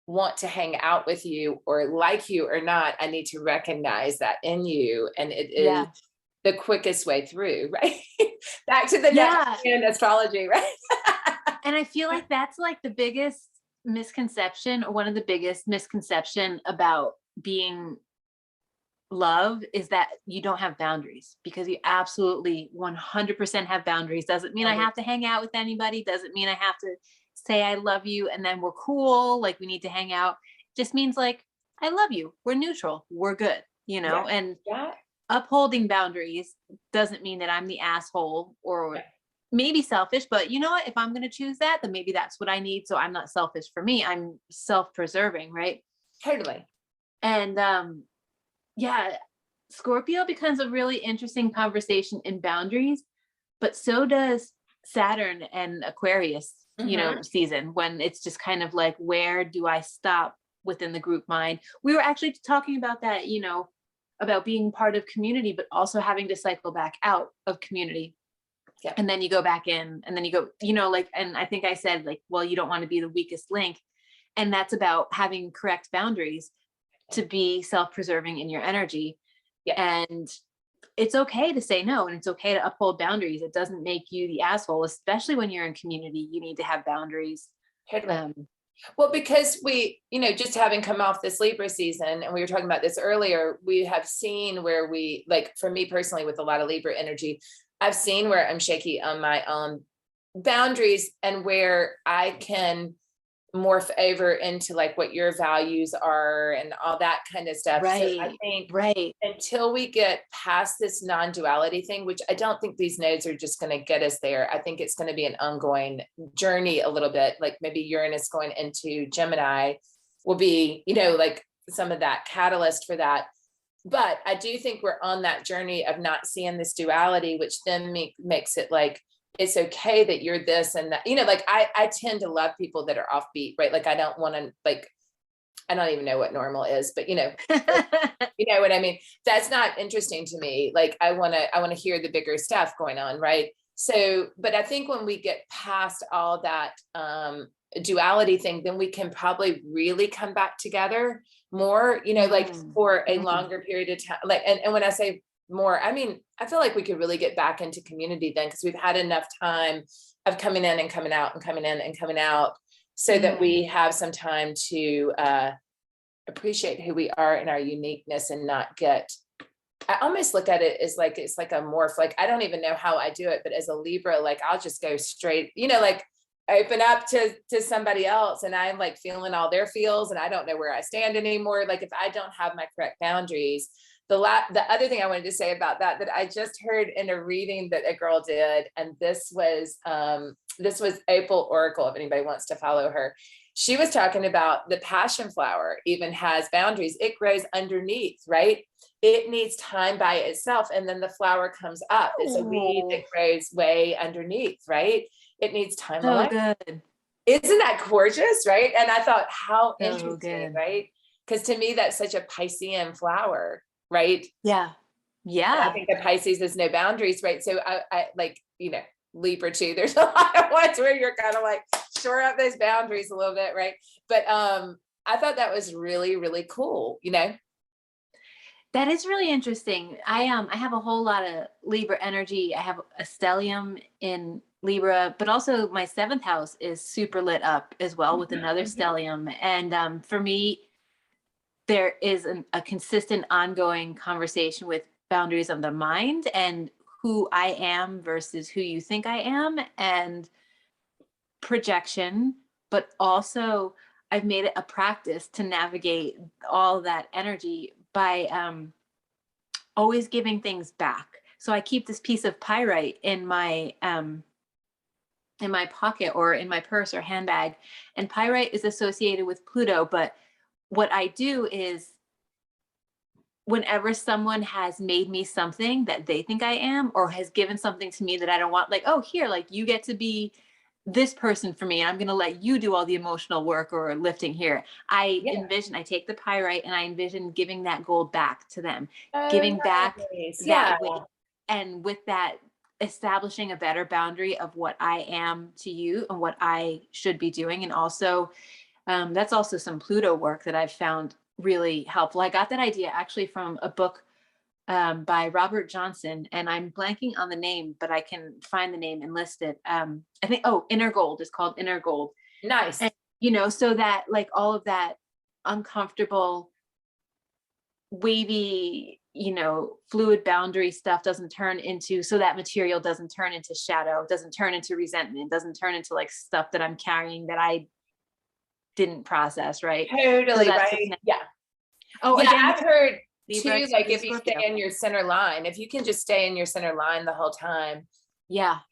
want to hang out with you or like you or not, I need to recognize that in you. And it is the quickest way through, right? Back to the Neptune astrology, right? And I feel like that's like the biggest misconception, or one of the biggest misconception about being love, is that you don't have boundaries, because you absolutely 100% have boundaries. Doesn't mean I have to hang out with anybody. Doesn't mean I have to say I love you and then we're cool, like we need to hang out. Just means like, I love you, we're neutral, we're good, and upholding boundaries doesn't mean that I'm the asshole or maybe selfish, but you know what, if I'm going to choose that, then maybe that's what I need. So I'm not selfish for me, I'm self-preserving, right? Totally. And Scorpio becomes a really interesting conversation in boundaries, but so does Saturn and Aquarius, season, when it's just kind of like, where do I stop within the group mind? We were actually talking about that, about being part of community, but also having to cycle back out of community. Yeah. And then you go back in, and then you go, and I think I said like, well, you don't want to be the weakest link. And that's about having correct boundaries to be self-preserving in your energy. Yeah. And it's okay to say no, and it's okay to uphold boundaries. It doesn't make you the asshole, especially when you're in community. You need to have boundaries. Well, because we, just having come off this Libra season, and we were talking about this earlier, we have seen where we, like for me personally, with a lot of Libra energy, I've seen where I'm shaky on my own boundaries, and where I can morph over into like what your values are and all that kind of stuff. Right. So I think until we get past this non-duality thing, which I don't think these nodes are just going to get us there. I think it's going to be an ongoing journey a little bit, like maybe Uranus going into Gemini will be, like some of that catalyst for that. But I do think we're on that journey of not seeing this duality, which then makes it like, it's okay that you're this and that, like I tend to love people that are offbeat, right? Like I don't want to, like, I don't even know what normal is, but you know what I mean? That's not interesting to me. Like I want to hear the bigger stuff going on. Right. So, but I think when we get past all that duality thing, then we can probably really come back together more, like for a longer period of time. Like, and when I say more, I mean, I feel like we could really get back into community then, because we've had enough time of coming in and coming out and coming in and coming out, so that we have some time to appreciate who we are and our uniqueness, and not get, I almost look at it as like, it's like a morph. Like, I don't even know how I do it, but as a Libra, like I'll just go straight, like open up to somebody else, and I'm like feeling all their feels, and I don't know where I stand anymore. Like if I don't have my correct boundaries. The other thing I wanted to say about that I just heard in a reading that a girl did, and this was April Oracle, if anybody wants to follow her. She was talking about the passion flower even has boundaries. It grows underneath, right? It needs time by itself, and then the flower comes up. It's a weed that grows way underneath, right? It needs time away. Good. Isn't that gorgeous, right? And I thought, how interesting, right? Because to me, that's such a Piscean flower. Right. Yeah. And I think the Pisces is no boundaries. Right. So I like, Libra too. There's a lot of ones where you're kind of like shore up those boundaries a little bit. Right. But I thought that was really, really cool. That is really interesting. I have a whole lot of Libra energy. I have a stellium in Libra, but also my 7th house is super lit up as well with another stellium. And for me, there is a consistent ongoing conversation with boundaries of the mind and who I am versus who you think I am, and projection, but also I've made it a practice to navigate all that energy by always giving things back. So I keep this piece of pyrite in my pocket or in my purse or handbag, and pyrite is associated with Pluto. But what I do is, whenever someone has made me something that they think I am, or has given something to me that I don't want, like, oh, here, like, you get to be this person for me, and I'm going to let you do all the emotional work or lifting here. I take the pyrite and I envision giving that gold back to them, giving back Nice. that weight. And with that, establishing a better boundary of what I am to you and what I should be doing. And also, that's also some Pluto work that I've found really helpful. I got that idea actually from a book by Robert Johnson, and I'm blanking on the name, but I can find the name and list it. I think, Inner Gold is called Inner Gold. Nice. And, so that, like, all of that uncomfortable, wavy, fluid boundary stuff doesn't turn into, so that material doesn't turn into shadow, doesn't turn into resentment, doesn't turn into like stuff that I'm carrying that I didn't process, right? Totally right. Yeah. Oh, yeah, again, I've heard Libra, too, like if you stay in your center line, if you can just stay in your center line the whole time,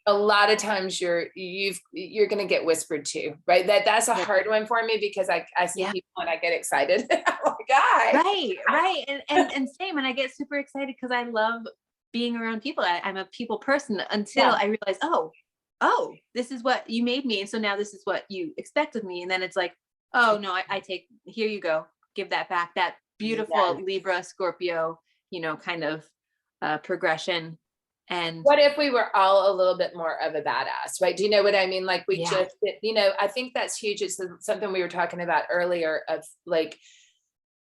a lot of times you're going to get whispered to, right? That's a hard one for me, because I see people and I get excited. Oh my God. Right. And same. And I get super excited because I love being around people. I'm a people person until I realize, oh, this is what you made me. And so now this is what you expect of me. And then it's like, oh no, I take, here you go. Give that back. That beautiful Libra, Scorpio, kind of progression. And what if we were all a little bit more of a badass, right? Do you know what I mean? Like we just, I think that's huge. It's something we were talking about earlier of like,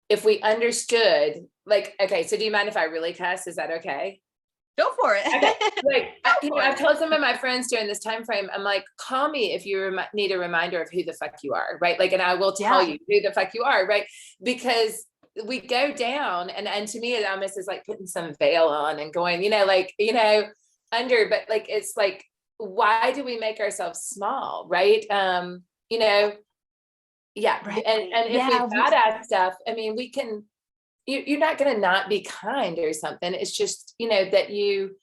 if we understood, like, okay, so do you mind if I really cuss? Is that okay? Go for it. Okay. Like, I've told some of my friends during this time frame, I'm like, call me if you need a reminder of who the fuck you are, right? Like, and I will tell you who the fuck you are, right? Because we go down, and to me, it almost is like putting some veil on and going, under, but like, it's like, why do we make ourselves small, right? Right. And if we badass stuff, I mean, we can, you're not going to not be kind or something. It's just, that you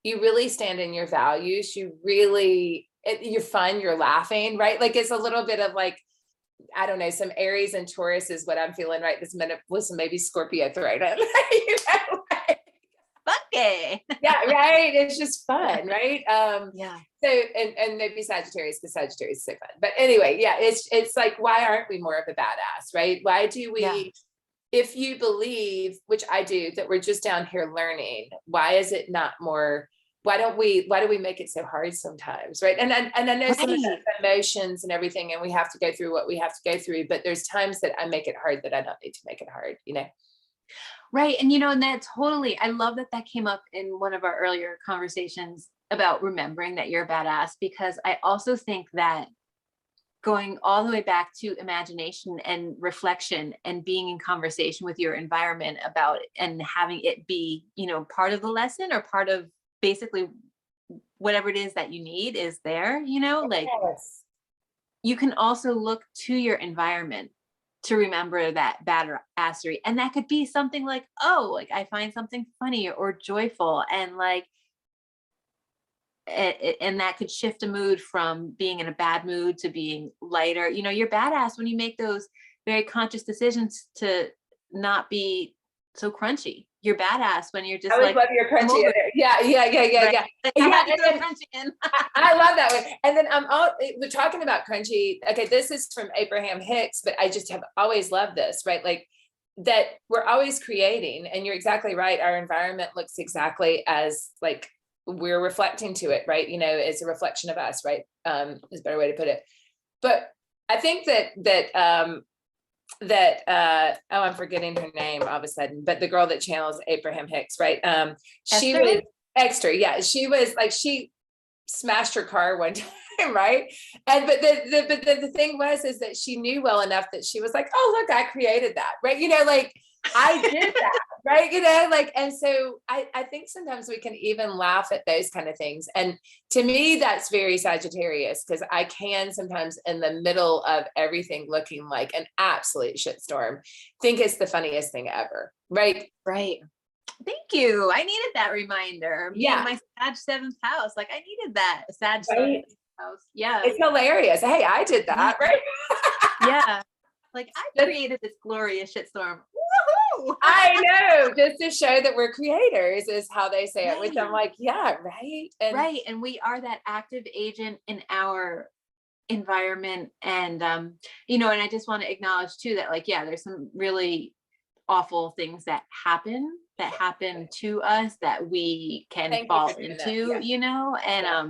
really stand in your values. You really, you're fun, you're laughing, right? Like, it's a little bit of like, I don't know, some Aries and Taurus is what I'm feeling right this minute, with some maybe Scorpio thrown in. Funky. Yeah, right. It's just fun, right? So and maybe Sagittarius, because Sagittarius is so fun. But anyway, it's like, why aren't we more of a badass, right? Why do we, if you believe, which I do, that we're just down here learning, why is it not more? Why do we make it so hard sometimes, right? And I know some of the emotions and everything, and we have to go through what we have to go through, but there's times that I make it hard that I don't need to make it hard, Right. And, and that totally, I love that came up in one of our earlier conversations about remembering that you're a badass, because I also think that going all the way back to imagination and reflection and being in conversation with your environment about it, and having it be, part of the lesson, or part of basically whatever it is that you need is there, like you can also look to your environment to remember that badassery. And that could be something like, like I find something funny or joyful, and like, and that could shift a mood from being in a bad mood to being lighter. You're badass when you make those very conscious decisions to not be so crunchy. You're badass when you're just, I love your crunchy. Yeah. Right? Like, I had to throw crunchy in. I love that one. And then we're talking about crunchy. Okay, this is from Abraham Hicks, but I just have always loved this, right? Like, that we're always creating, and you're exactly right. Our environment looks exactly as like we're reflecting to it, right? It's a reflection of us, right? Is a better way to put it. But I think that I'm forgetting her name all of a sudden, but the girl that channels Abraham Hicks, right? She was extra. Yeah. She was like, she smashed her car one time, right? And but the thing is that she knew well enough that she was like, oh, look, I created that, right? Like, I did that, right? You know, like, and so I think sometimes we can even laugh at those kind of things. And to me, that's very Sagittarius, because I can sometimes, in the middle of everything looking like an absolute shitstorm, think it's the funniest thing ever, right? Right. Thank you. I needed that reminder. Me and Yeah. my Sag 7th house. Like I needed that. Sag Right? 7th house. Yeah. It's hilarious. Hey, I did that, Yeah. right? Yeah. Like I Just, created this glorious shitstorm. Woohoo! I know, just to show that we're creators is how they say it, which I'm Right. like, yeah, right. And Right. And we are that active agent in our environment. And you know, and I just want to acknowledge too that like, yeah, there's some really awful things that happen to us that we can thank you for fall doing that. into, Yeah. you know, and Yeah.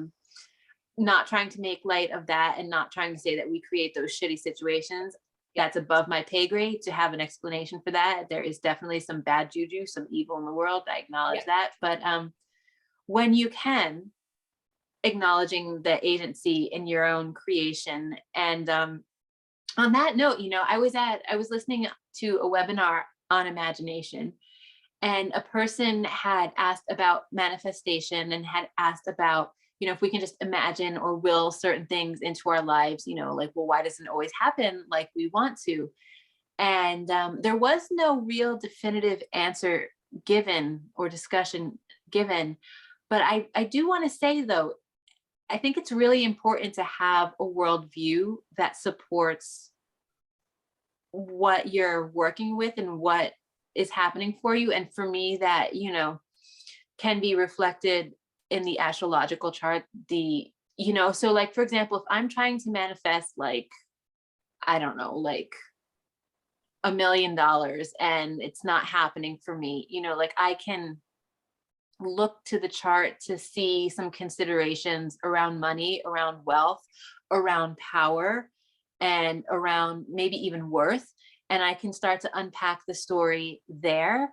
not trying to make light of that and not trying to say that we create those shitty situations. That's above my pay grade to have an explanation for that. There is definitely some bad juju, some evil in the world. I acknowledge Yeah. that. But when you can, acknowledging the agency in your own creation. And on that note, you know, I was listening to a webinar on imagination, and a person had asked about manifestation and had asked about, you know, if we can just imagine or will certain things into our lives, you know, like, well, why doesn't it always happen like we want to? And there was no real definitive answer given or discussion given. But I do want to say, though, I think it's really important to have a worldview that supports what you're working with and what is happening for you. And for me, that, you know, can be reflected in the astrological chart. You know, so like, for example, if I'm trying to manifest, like, I don't know, like $1 million and it's not happening for me, you know, like I can look to the chart to see some considerations around money, around wealth, around power, and around maybe even worth. And I can start to unpack the story there,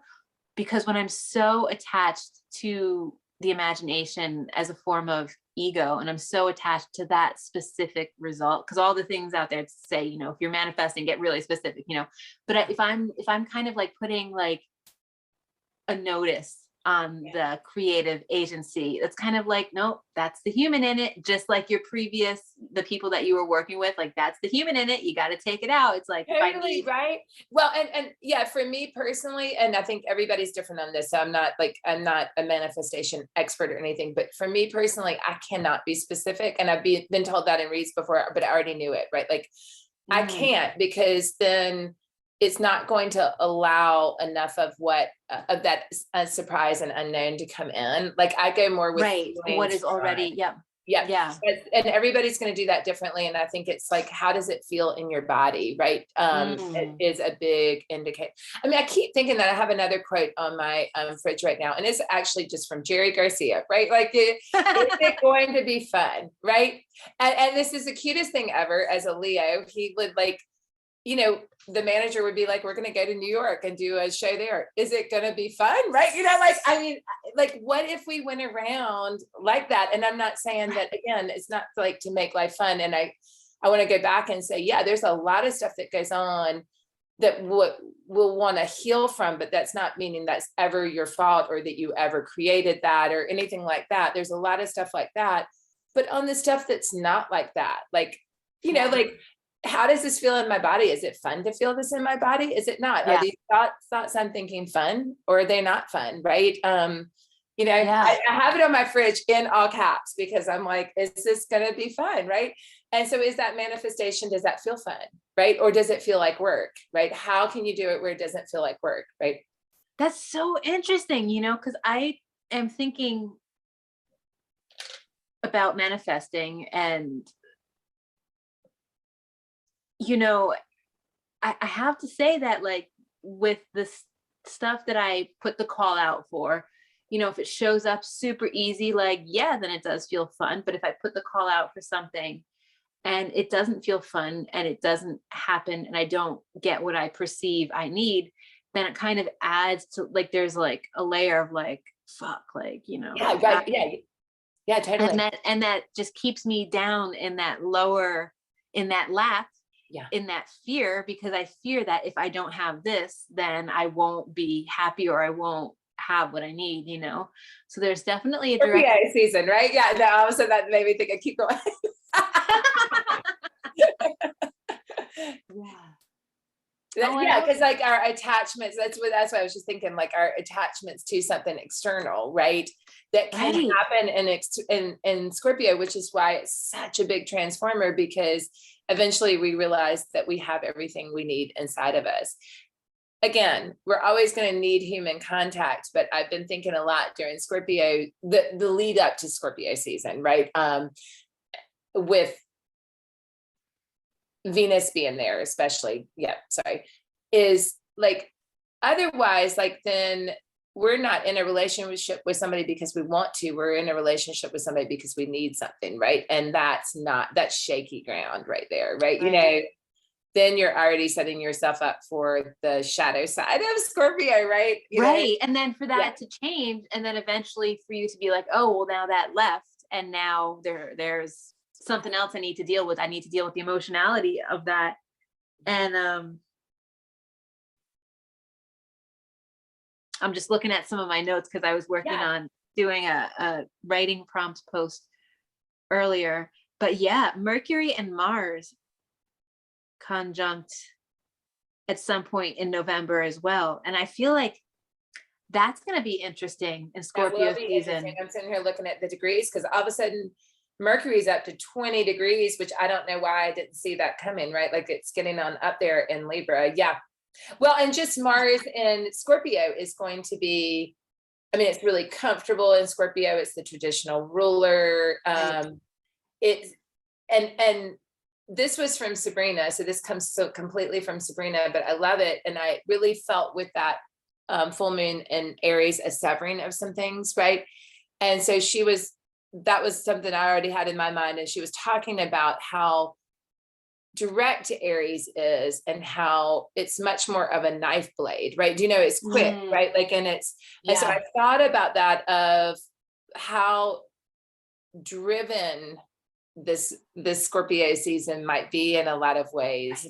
because when I'm so attached to the imagination as a form of ego, and I'm so attached to that specific result, because all the things out there to say, you know, if you're manifesting, get really specific, you know. But if I'm kind of like putting like a notice on the creative agency, it's kind of like, nope, that's the human in it. Just like the people that you were working with, like that's the human in it. You got to take it out. It's like, if I Totally, need, right. Well, and yeah, for me personally, and I think everybody's different on this. So I'm not a manifestation expert or anything, but for me personally, I cannot be specific. And I've been told that in reads before, but I already knew it, right? Like I can't, because then it's not going to allow enough of what of that surprise and unknown to come in. Like I go more with right, what is already, yep. yeah. Yeah. And everybody's going to do that differently. And I think it's like, how does it feel in your body? Right. It is a big indicator. I mean, I keep thinking that I have another quote on my fridge right now, and it's actually just from Jerry Garcia, right? Like, is it going to be fun? Right. And this is the cutest thing ever. As a Leo, he would like, you know, the manager would be like, we're going to go to New York and do a show there. Is it going to be fun? Right. You know, like, I mean, like, what if we went around like that? And I'm not saying that, again, it's not like to make life fun. And I want to go back and say, yeah, there's a lot of stuff that goes on that we'll want to heal from, but that's not meaning that's ever your fault or that you ever created that or anything like that. There's a lot of stuff like that, but on the stuff that's not like that, like, you know, like, how does this feel in my body? Is it fun to feel this in my body? Is it not? Are these thoughts I'm thinking fun, or are they not fun? Right. You know, I have it on my fridge in all caps because I'm like, is this going to be fun? Right. And so is that manifestation, does that feel fun? Right. Or does it feel like work? Right. How can you do it where it doesn't feel like work? Right. That's so interesting, you know, because I am thinking about manifesting, and you know, I have to say that, like, with this stuff that I put the call out for, you know, if it shows up super easy, like, yeah, then it does feel fun. But if I put the call out for something and it doesn't feel fun and it doesn't happen and I don't get what I perceive I need, then it kind of adds to, like, there's like a layer of like, fuck, like, you know, Yeah. like, Right. Yeah. Yeah. Totally. and that just keeps me down in that lower, in that lack. Yeah. in that fear, because I fear that if I don't have this, then I won't be happy, or I won't have what I need, you know? So there's definitely a direct Scorpio season, right? Yeah. No, all of a sudden that made me think I keep going. Yeah, because like our attachments, that's what I was just thinking, like our attachments to something external, right? That can happen in Scorpio, which is why it's such a big transformer, because eventually we realize that we have everything we need inside of us. Again, we're always going to need human contact, but I've been thinking a lot during Scorpio, the lead up to Scorpio season, right? With Venus being there, especially, is like, otherwise, like, then we're not in a relationship with somebody because we want to, we're in a relationship with somebody because we need something, right? And that's shaky ground right there, right? You know, then you're already setting yourself up for the shadow side of Scorpio, right? You know? And then for that to change, and then eventually for you to be like, oh, well, now that left, and now there's something else I need to deal with. I need to deal with the emotionality of that. And I'm just looking at some of my notes, because I was working on doing a writing prompt post earlier. But yeah, Mercury and Mars conjunct at some point in November as well. And I feel like that's going to be interesting in Scorpio season. I'm sitting here looking at the degrees, because all of a sudden Mercury's up to 20 degrees, which I don't know why I didn't see that coming, right? Like it's getting on up there in Libra. Yeah. Well, and just Mars in Scorpio is going to be, I mean, it's really comfortable in Scorpio. It's the traditional ruler. It's, and this was from Sabrina. So this comes so completely from Sabrina, but I love it. And I really felt with that full moon in Aries, a severing of some things, right? And so that was something I already had in my mind. And she was talking about how direct Aries is, and how it's much more of a knife blade, right? Do you know, it's quick, right? Like, and it's, and so I thought about that, of how driven this Scorpio season might be in a lot of ways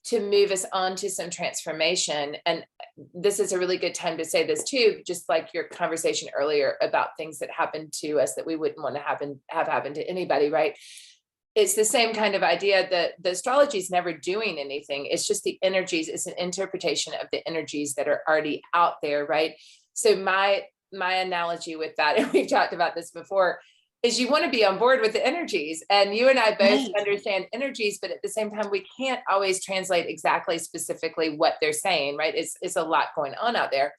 to move us on to some transformation. And this is a really good time to say this too, just like your conversation earlier about things that happen to us that we wouldn't want to have happen to anybody, right? It's the same kind of idea that the astrology is never doing anything. It's just the energies. It's an interpretation of the energies that are already out there, right? So my analogy with that, and we've talked about this before, is you want to be on board with the energies, and you and I both understand energies, but at the same time, we can't always translate exactly specifically what they're saying, right? It's a lot going on out there.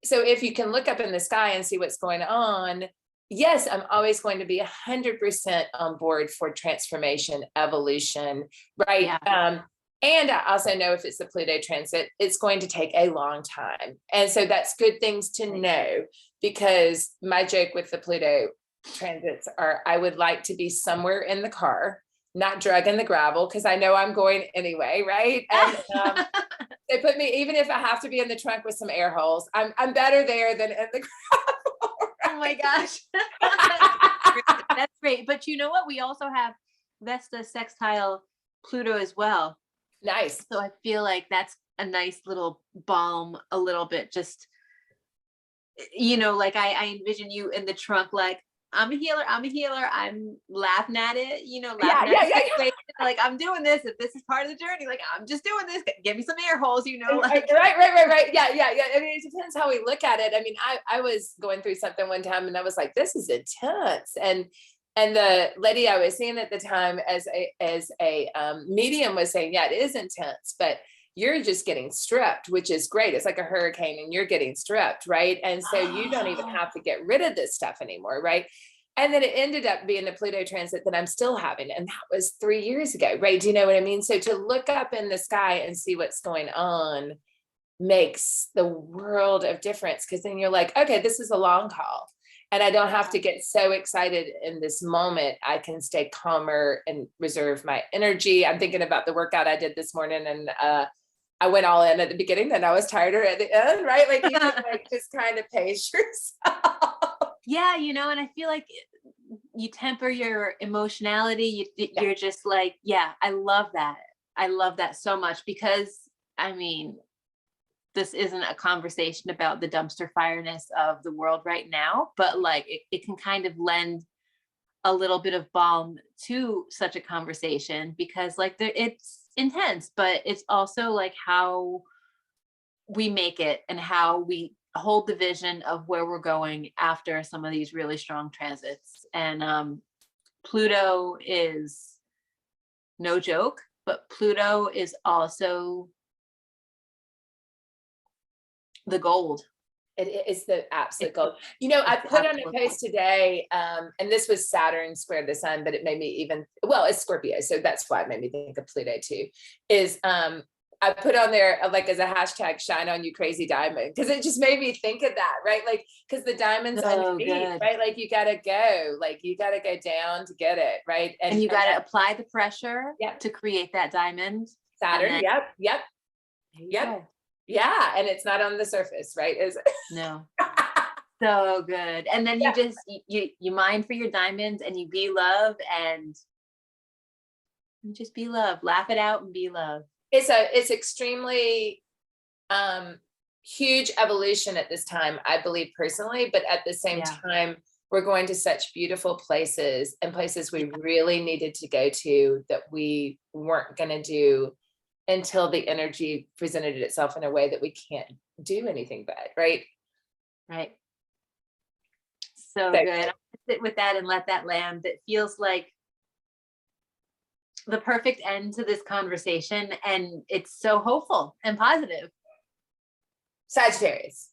So if you can look up in the sky and see what's going on, yes, I'm always going to be 100% on board for transformation, evolution, right? Yeah. And I also know if it's the Pluto transit, it's going to take a long time. And so that's good things to know, because my joke with the Pluto transits are, I would like to be somewhere in the car, not dragging the gravel, because I know I'm going anyway, right? And they put me, even if I have to be in the trunk with some air holes, I'm better there than in the gravel. Right? Oh my gosh. That's great. But you know what? We also have Vesta sextile Pluto as well. Nice. So I feel like that's a nice little balm, a little bit, just, you know, like I envision you in the trunk, like, I'm a healer. I'm laughing at it, you know, like, I'm doing this. If this is part of the journey, like, I'm just doing this. Give me some air holes, you know. Like. Right. Yeah. I mean, it depends how we look at it. I mean, I was going through something one time, and I was like, this is intense. And the lady I was seeing at the time as a medium was saying, yeah, it is intense, but you're just getting stripped, which is great. It's like a hurricane and you're getting stripped, right? And so you don't even have to get rid of this stuff anymore, right? And then it ended up being a Pluto transit that I'm still having. And that was 3 years ago, right? Do you know what I mean? So to look up in the sky and see what's going on makes the world of difference, because then you're like, okay, this is a long haul. And I don't have to get so excited in this moment. I can stay calmer and reserve my energy. I'm thinking about the workout I did this morning, and I went all in at the beginning, and I was tighter at the end, right? Like you can like just kind of pace yourself. Yeah, you know, and I feel like you temper your emotionality. You're just like, yeah, I love that. I love that so much because, I mean, this isn't a conversation about the dumpster fireness of the world right now, but like it can kind of lend a little bit of balm to such a conversation, because like it's intense, but it's also like how we make it and how we hold the vision of where we're going after some of these really strong transits. And Pluto is no joke, but Pluto is also the gold. It is the absolute gold. You know, I put on a post today, and this was Saturn squared the sun, but it made me even, well, it's Scorpio, so that's why it made me think of Pluto too, is I put on there like as a hashtag, shine on you crazy diamond, because it just made me think of that, right? Like, because the diamond's underneath, right? Like you gotta go down to get it, right? And you gotta apply the pressure Yep. to create that diamond. Saturn, yep. Yeah, and it's not on the surface, right? Is it? No. So good. And then you just you mine for your diamonds and you be love, and you just be love. Laugh it out and be love. It's extremely huge evolution at this time, I believe personally, but at the same time, we're going to such beautiful places, and places we really needed to go to that we weren't going to do until the energy presented itself in a way that we can't do anything but, right? Right. So good. I'm gonna sit with that and let that land. It feels like the perfect end to this conversation, and it's so hopeful and positive. Sagittarius.